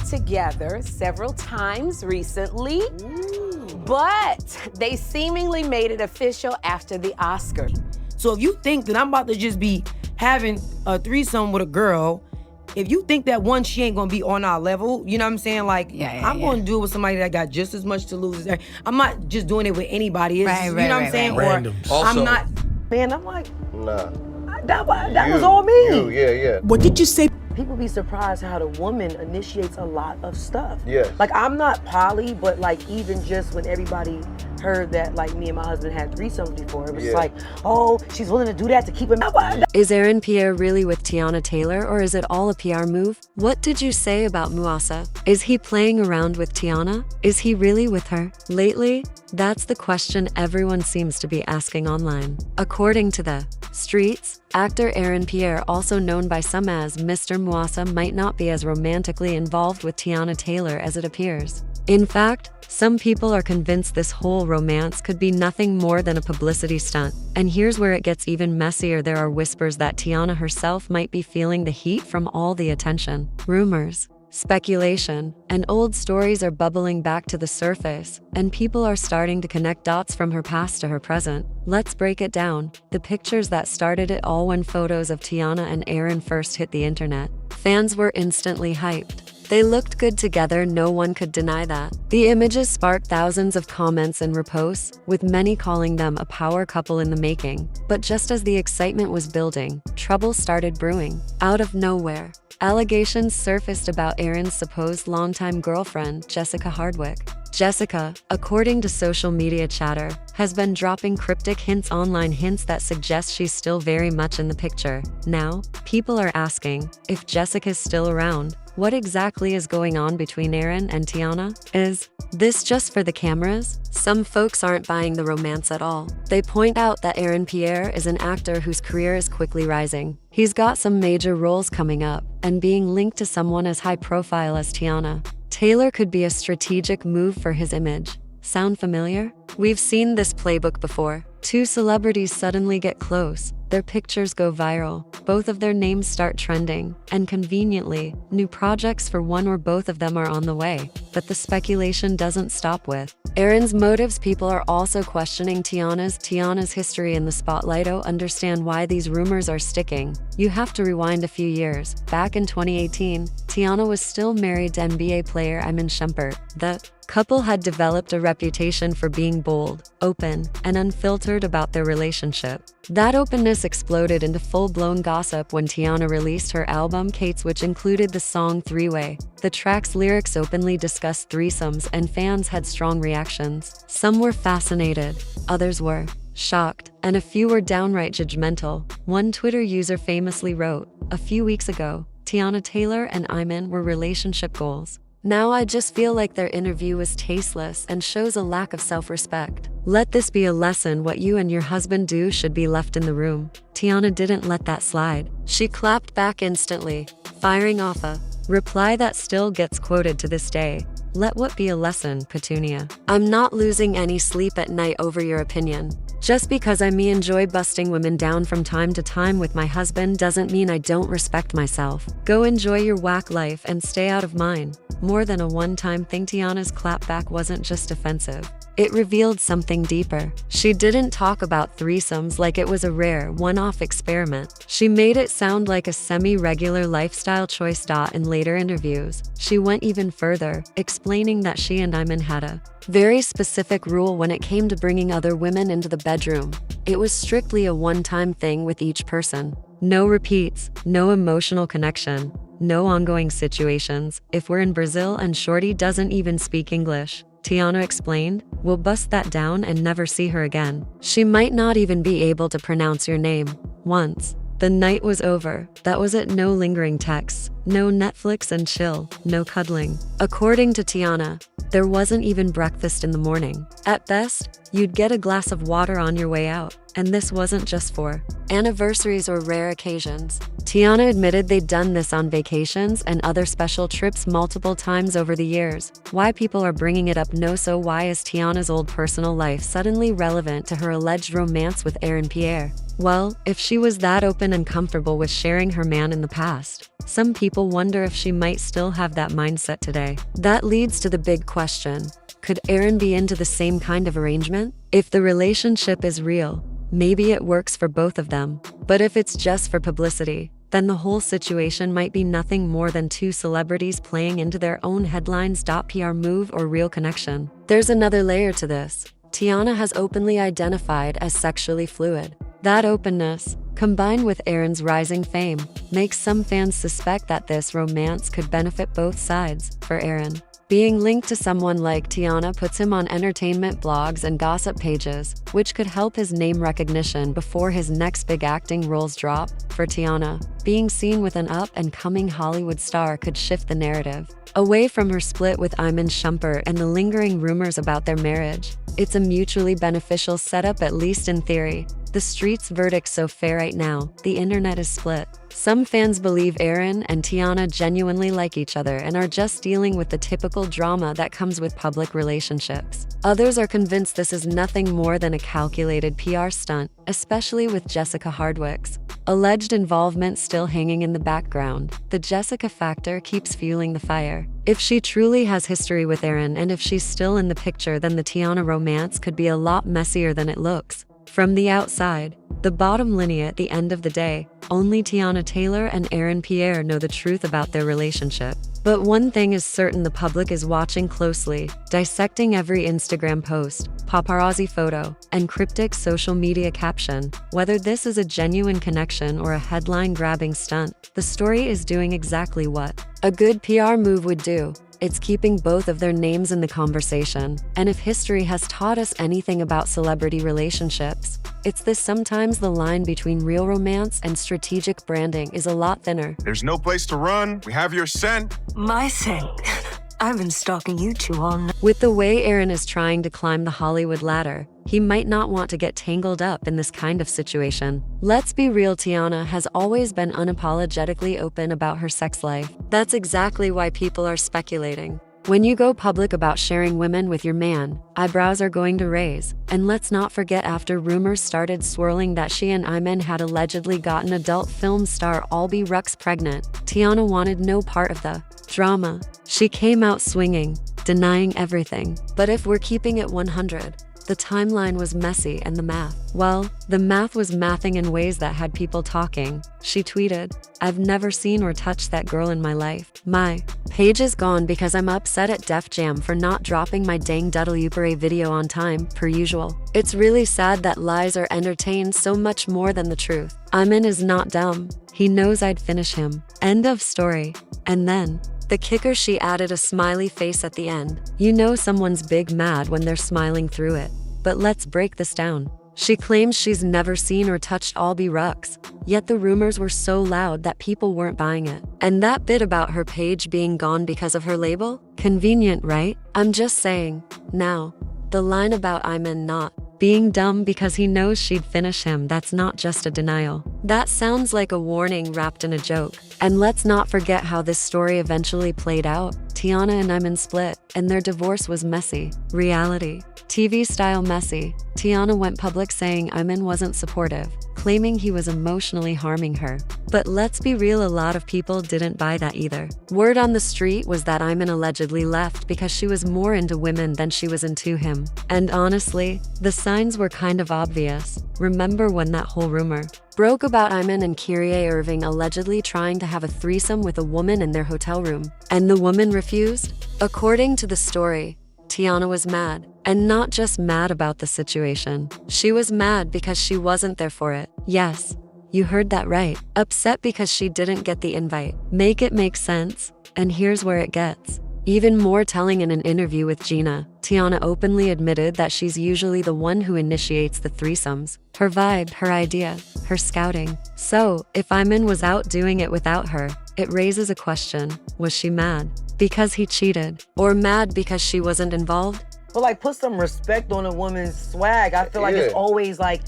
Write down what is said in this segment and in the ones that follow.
together several times recently, but they seemingly made it official after the Oscars. So if you think that I'm about to just be having a threesome with a girl, if you think that one, she ain't gonna be on our level, you know what I'm saying? Like, I'm gonna do it with somebody that got just as much to lose as her. I'm not just doing it with anybody. It's, you know what I'm saying? Randoms. Or Also, I'm not, man, I'm like, Nah. that was all me. Yeah. What did you say? People be surprised how the woman initiates a lot of stuff. Yes. Like, I'm not poly, but like, even just when everybody heard that like me and my husband had threesomes before, it was like, oh, she's willing to do that to keep him out. Is Aaron Pierre really with Teyana Taylor, or is it all a PR move? What did you say about Muasa? Is he playing around with Teyana? Is he really with her? Lately, that's the question everyone seems to be asking online. According to the streets, actor Aaron Pierre, also known by some as Mr. Muasa, might not be as romantically involved with Teyana Taylor as it appears. In fact, some people are convinced this whole romance could be nothing more than a publicity stunt. And here's where it gets even messier. There are whispers that Teyana herself might be feeling the heat from all the attention. Rumors, speculation, and old stories are bubbling back to the surface, and people are starting to connect dots from her past to her present. Let's break it down. The pictures that started it all: when photos of Teyana and Aaron first hit the internet, fans were instantly hyped. They looked good together, no one could deny that. The images sparked thousands of comments and reposts, with many calling them a power couple in the making. But just as the excitement was building, trouble started brewing. Out of nowhere, allegations surfaced about Aaron's supposed longtime girlfriend, Jessica Hardwick. Jessica, according to social media chatter, has been dropping cryptic hints online, hints that suggest she's still very much in the picture. Now, people are asking, if Jessica's still around, what exactly is going on between Aaron and Teyana? Is this just for the cameras? Some folks aren't buying the romance at all. They point out that Aaron Pierre is an actor whose career is quickly rising. He's got some major roles coming up, and being linked to someone as high profile as Teyana Taylor could be a strategic move for his image. Sound familiar? We've seen this playbook before. Two celebrities suddenly get close, their pictures go viral, both of their names start trending, and conveniently, new projects for one or both of them are on the way. But the speculation doesn't stop with Aaron's motives. People are also questioning Teyana's history in the spotlight. To understand why these rumors are sticking, you have to rewind a few years. Back in 2018, Teyana was still married to NBA player Iman Shumpert. The couple had developed a reputation for being bold, open, and unfiltered about their relationship. That openness exploded into full-blown gossip when Teyana released her album Kates, which included the song Three-Way. The track's lyrics openly discussed threesomes, and fans had strong reactions. Some were fascinated, others were shocked, and a few were downright judgmental. One Twitter user famously wrote, "A few weeks ago, Teyana Taylor and Iman were relationship goals. Now I just feel like their interview was tasteless and shows a lack of self-respect. Let this be a lesson: what you and your husband do should be left in the room." Teyana didn't let that slide. She clapped back instantly, firing off a reply that still gets quoted to this day. "Let what be a lesson, Petunia. I'm not losing any sleep at night over your opinion. Just because I may enjoy busting women down from time to time with my husband doesn't mean I don't respect myself. Go enjoy your whack life and stay out of mine." More than a one-time thing, Teyana's clapback wasn't just offensive. It revealed something deeper. She didn't talk about threesomes like it was a rare, one-off experiment. She made it sound like a semi-regular lifestyle choice. In later interviews, she went even further, explaining that she and Iman had a very specific rule when it came to bringing other women into the bedroom. It was strictly a one-time thing with each person. No repeats, no emotional connection, no ongoing situations. If we're in Brazil and Shorty doesn't even speak English, Teyana explained, we'll bust that down and never see her again. She might not even be able to pronounce your name. Once the night was over, that was it. No lingering texts, no Netflix and chill, no cuddling. According to Teyana, there wasn't even breakfast in the morning. At best, you'd get a glass of water on your way out, and this wasn't just for anniversaries or rare occasions. Teyana admitted they'd done this on vacations and other special trips multiple times over the years. Why people are bringing it up? No, so why is Teyana's old personal life suddenly relevant to her alleged romance with Aaron Pierre? Well, if she was that open and comfortable with sharing her man in the past, some people wonder if she might still have that mindset today. That leads to the big question. Could Aaron be into the same kind of arrangement? If the relationship is real, maybe it works for both of them. But if it's just for publicity, then the whole situation might be nothing more than two celebrities playing into their own headlines. PR move or real connection? There's another layer to this. Teyana has openly identified as sexually fluid. That openness, combined with Aaron's rising fame, makes some fans suspect that this romance could benefit both sides. For Aaron, being linked to someone like Teyana puts him on entertainment blogs and gossip pages, which could help his name recognition before his next big acting roles drop. For Teyana, being seen with an up-and-coming Hollywood star could shift the narrative away from her split with Iman Shumpert and the lingering rumors about their marriage. It's a mutually beneficial setup, at least in theory. The street's verdict's so fair right now, the internet is split. Some fans believe Aaron and Teyana genuinely like each other and are just dealing with the typical drama that comes with public relationships. Others are convinced this is nothing more than a calculated PR stunt, especially with Jessica Hardwick's alleged involvement still hanging in the background. The Jessica factor keeps fueling the fire. If she truly has history with Aaron and if she's still in the picture, then the Teyana romance could be a lot messier than it looks from the outside. The bottom line, at the end of the day, only Teyana Taylor and Aaron Pierre know the truth about their relationship. But one thing is certain, the public is watching closely, dissecting every Instagram post, paparazzi photo, and cryptic social media caption. Whether this is a genuine connection or a headline-grabbing stunt, the story is doing exactly what a good PR move would do. It's keeping both of their names in the conversation. And if history has taught us anything about celebrity relationships, it's this: sometimes the line between real romance and strategic branding is a lot thinner. There's no place to run. We have your scent. My scent? I've been stalking you two all night. With the way Aaron is trying to climb the Hollywood ladder, he might not want to get tangled up in this kind of situation. Let's be real, Teyana has always been unapologetically open about her sex life. That's exactly why people are speculating. When you go public about sharing women with your man, eyebrows are going to raise. And let's not forget, after rumors started swirling that she and Iman had allegedly gotten adult film star Albie Rux pregnant, Teyana wanted no part of the drama. She came out swinging, denying everything. But if we're keeping it 100, the timeline was messy and the math, well, the math was mathing in ways that had people talking. She tweeted, "I've never seen or touched that girl in my life. My page is gone because I'm upset at Def Jam for not dropping my dang WPRA video on time, per usual. It's really sad that lies are entertained so much more than the truth. Iman is not dumb. He knows I'd finish him. End of story." And then, the kicker, she added a smiley face at the end. You know someone's big mad when they're smiling through it. But let's break this down. She claims she's never seen or touched Albie Rux, yet the rumors were so loud that people weren't buying it. And that bit about her page being gone because of her label? Convenient, right? I'm just saying. Now, the line about Iman not being dumb because he knows she'd finish him, that's not just a denial. That sounds like a warning wrapped in a joke. And let's not forget how this story eventually played out. Teyana and Iman split, and their divorce was messy. Reality. TV-style messy. Teyana went public saying Iman wasn't supportive, claiming he was emotionally harming her. But let's be real, a lot of people didn't buy that either. Word on the street was that Iman allegedly left because she was more into women than she was into him. And honestly, the signs were kind of obvious. Remember when that whole rumor broke about Iman and Kyrie Irving allegedly trying to have a threesome with a woman in their hotel room, and the woman refused? According to the story, Teyana was mad, and not just mad about the situation. She was mad because she wasn't there for it. Yes, you heard that right. Upset because she didn't get the invite. Make it make sense, and here's where it gets even more telling. In an interview with Gina, Teyana openly admitted that she's usually the one who initiates the threesomes. Her vibe, her idea, her scouting. So, if Iman was out doing it without her, it raises a question. Was she mad because he cheated? Or mad because she wasn't involved? But like, put some respect on a woman's swag. I feel like it's always like,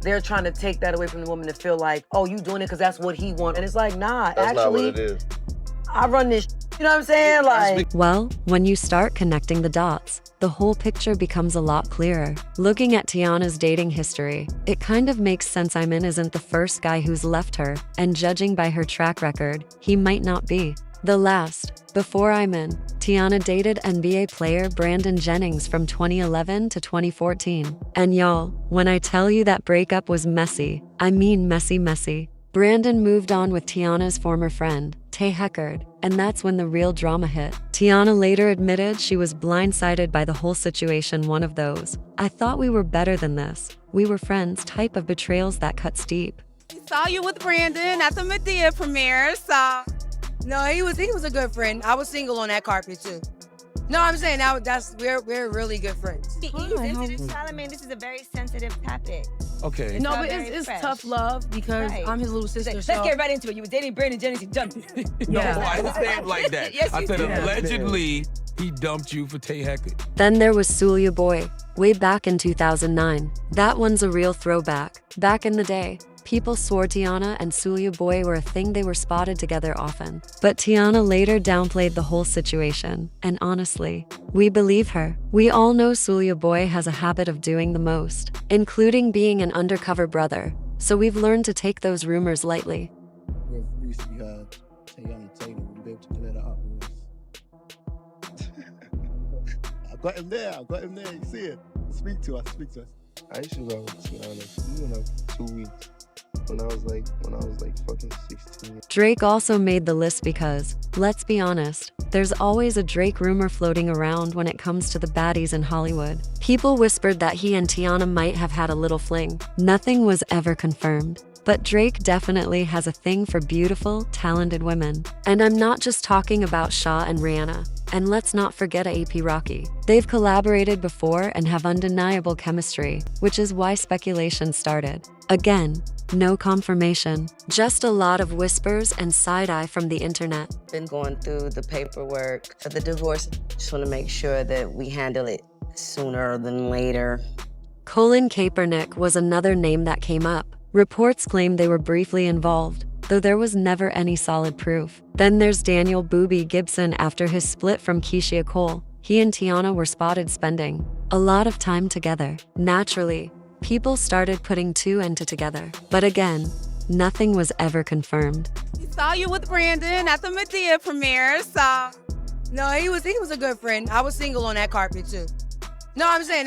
they're trying to take that away from the woman to feel like, oh, you doing it because that's what he wants. And it's like, nah, That's actually, not what it is. I run this, you know what I'm saying? Like, Well, when you start connecting the dots, the whole picture becomes a lot clearer. Looking at Teyana's dating history, it kind of makes sense Iman isn't the first guy who's left her, and judging by her track record, he might not be the last. Before Iman, Teyana dated NBA player Brandon Jennings from 2011 to 2014. And y'all, when I tell you that breakup was messy, I mean messy. Brandon moved on with Teyana's former friend, Tay Heckard, and that's when the real drama hit. Teyana later admitted she was blindsided by the whole situation, one of those "I thought we were better than this, we were friends" type of betrayals that cut deep. Saw you with Brandon at the Medea premiere, so. no, he was a good friend. I was single on that carpet too. No, I'm saying we're really good friends. He's sensitive, Charlamagne. This is a very sensitive topic. Okay. No, not but very it's fresh. tough love because Right. I'm his little sister. Let's so- get right into it. You were dating Brandon Jennings, you dumped him. No, Yeah. I didn't say it like that. Yes, I you said did. allegedly he dumped you for Tay Heckard. Then there was Sulia Boy, way back in 2009. That one's a real throwback. Back in the day, people swore Teyana and Sulia Boy were a thing. They were spotted together often. But Teyana later downplayed the whole situation. And honestly, we believe her. We all know Sulia Boy has a habit of doing the most, including being an undercover brother. So we've learned to take those rumors lightly. We've recently heard Teyana Taylor. Will you be able to clear that up with us? I got him there. You see it? Speak to us. I used to go, to be honest, 2 weeks. When I was like fucking 16. Drake also made the list because, let's be honest, there's always a Drake rumor floating around when it comes to the baddies in Hollywood. People whispered that he and Teyana might have had a little fling. Nothing was ever confirmed. But Drake definitely has a thing for beautiful, talented women. And I'm not just talking about Shaw and Rihanna. And let's not forget A$AP Rocky. They've collaborated before and have undeniable chemistry, which is why speculation started. Again, no confirmation, just a lot of whispers and side-eye from the internet. Been going through the paperwork for the divorce. Just want to make sure that we handle it sooner than later. Colin Kaepernick was another name that came up. Reports claimed they were briefly involved, though there was never any solid proof. Then there's Daniel "Boobie" Gibson. After his split from Keisha Cole, he and Teyana were spotted spending a lot of time together. Naturally, people started putting two and two together. But again, nothing was ever confirmed. Saw you with Brandon at the Medea premiere, so. No, he was a good friend. I was single on that carpet too. No, I'm saying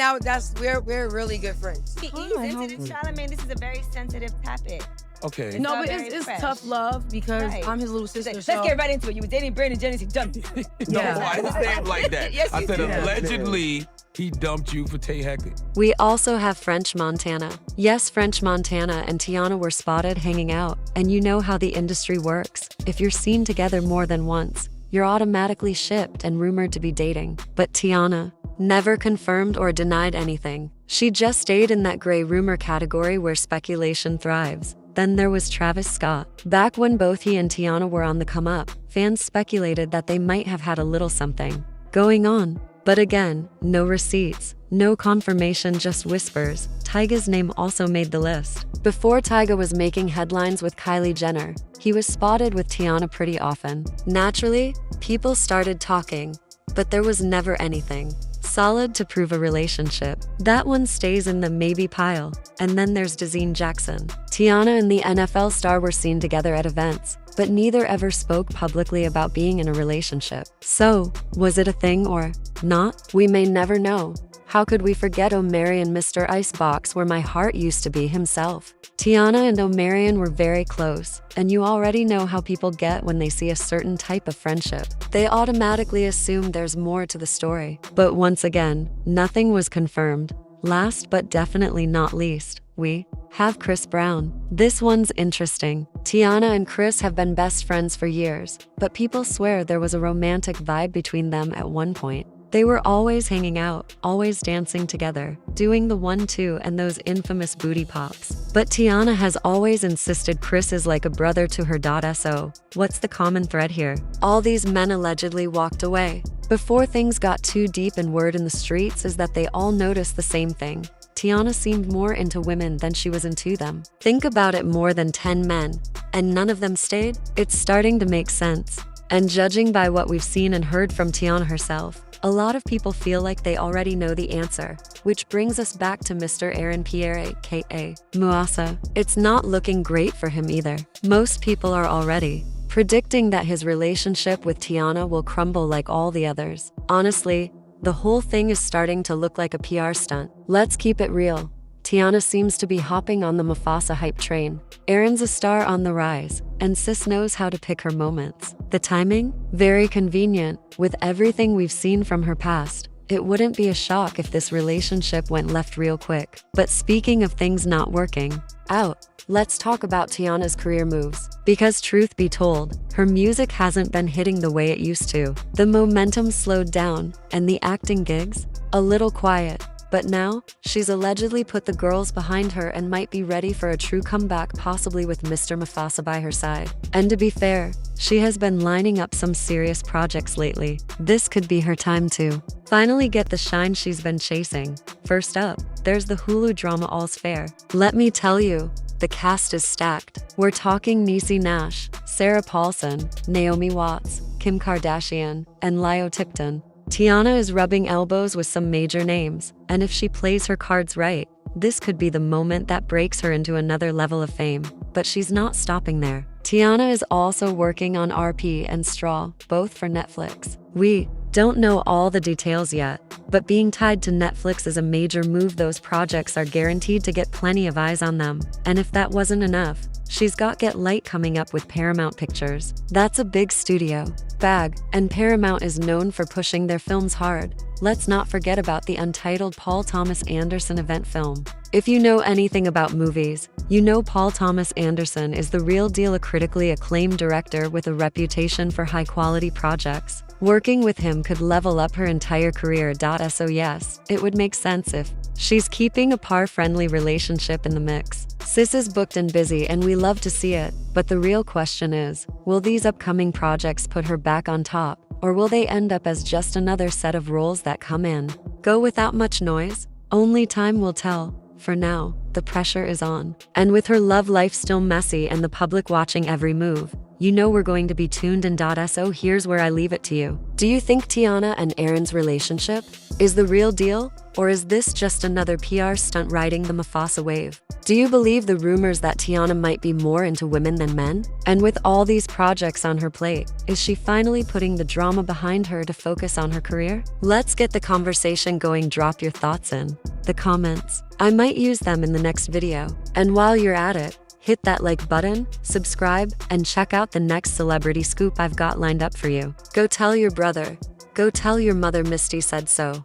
we're really good friends. He's sensitive, Charlamagne. This is a very sensitive topic. Okay. No, not but very it's fresh. tough love because Right. I'm his little sister. Let's so- get right into it. You were dating Brandon Jennings, you dumped him. No, Yeah. I didn't say it like that. Yes, I you said did. allegedly he dumped you for Tay Heckard. We also have French Montana. Yes, French Montana and Teyana were spotted hanging out, and you know how the industry works. If you're seen together more than once, you're automatically shipped and rumored to be dating. But Teyana never confirmed or denied anything. She just stayed in that gray rumor category where speculation thrives. Then there was Travis Scott. Back when both he and Teyana were on the come up, fans speculated that they might have had a little something going on. But again, no receipts, no confirmation, just whispers. Tyga's name also made the list. Before Tyga was making headlines with Kylie Jenner, he was spotted with Teyana pretty often. Naturally, people started talking, but there was never anything solid to prove a relationship. That one stays in the maybe pile. And then there's Dazine Jackson. Teyana and the NFL star were seen together at events, but neither ever spoke publicly about being in a relationship. So, was it a thing or not? We may never know. How could we forget Omarion Mr. Icebox, where my heart used to be himself? Teyana and Omarion were very close, and you already know how people get when they see a certain type of friendship. They automatically assume there's more to the story. But once again, nothing was confirmed. Last but definitely not least, we have Chris Brown. This one's interesting. Teyana and Chris have been best friends for years, but people swear there was a romantic vibe between them at one point. They were always hanging out, always dancing together, doing the 1-2 and those infamous booty pops. But Teyana has always insisted Chris is like a brother to her. So, what's the common thread here? All these men allegedly walked away before things got too deep, and word in the streets is that they all noticed the same thing. Teyana seemed more into women than she was into them. Think about it, more than 10 men, and none of them stayed? It's starting to make sense. And judging by what we've seen and heard from Teyana herself, a lot of people feel like they already know the answer, which brings us back to Mr. Aaron Pierre, aka Muasa. It's not looking great for him either. Most people are already predicting that his relationship with Teyana will crumble like all the others. Honestly, the whole thing is starting to look like a PR stunt. Let's keep it real. Teyana seems to be hopping on the Mufasa hype train. Aaron's a star on the rise, and sis knows how to pick her moments. The timing? Very convenient. With everything we've seen from her past, it wouldn't be a shock if this relationship went left real quick. But speaking of things not working out, let's talk about Teyana's career moves. Because truth be told, her music hasn't been hitting the way it used to. The momentum slowed down, and the acting gigs? A little quiet. But now, she's allegedly put the girls behind her and might be ready for a true comeback, possibly with Mr. Mufasa by her side. And to be fair, she has been lining up some serious projects lately. This could be her time to finally get the shine she's been chasing. First up, there's the Hulu drama All's Fair. Let me tell you, the cast is stacked. We're talking Niecy Nash, Sarah Paulson, Naomi Watts, Kim Kardashian, and Leo Tipton. Teyana is rubbing elbows with some major names, and if she plays her cards right, this could be the moment that breaks her into another level of fame. But she's not stopping there. Teyana is also working on RP and Straw, both for Netflix. We don't know all the details yet, but being tied to Netflix is a major move. Those projects are guaranteed to get plenty of eyes on them. And if that wasn't enough, she's got Get Light coming up with Paramount Pictures. That's a big studio bag, and Paramount is known for pushing their films hard. Let's not forget about the untitled Paul Thomas Anderson event film. If you know anything about movies, you know Paul Thomas Anderson is the real deal, a critically acclaimed director with a reputation for high-quality projects. Working with him could level up her entire career. So yes, it would make sense if she's keeping a par-friendly relationship in the mix. Sis is booked and busy, and we love to see it. But the real question is, will these upcoming projects put her back on top? Or will they end up as just another set of roles that come in, go without much noise? Only time will tell. For now, the pressure is on. And with her love life still messy and the public watching every move, you know we're going to be tuned in. So here's where I leave it to you. Do you think Teyana and Aaron's relationship is the real deal? Or is this just another PR stunt riding the Mufasa wave? Do you believe the rumors that Teyana might be more into women than men? And with all these projects on her plate, is she finally putting the drama behind her to focus on her career? Let's get the conversation going. Drop your thoughts in the comments. I might use them in the next video. And while you're at it, hit that like button, subscribe, and check out the next celebrity scoop I've got lined up for you. Go tell your brother. Go tell your mother Misty said so.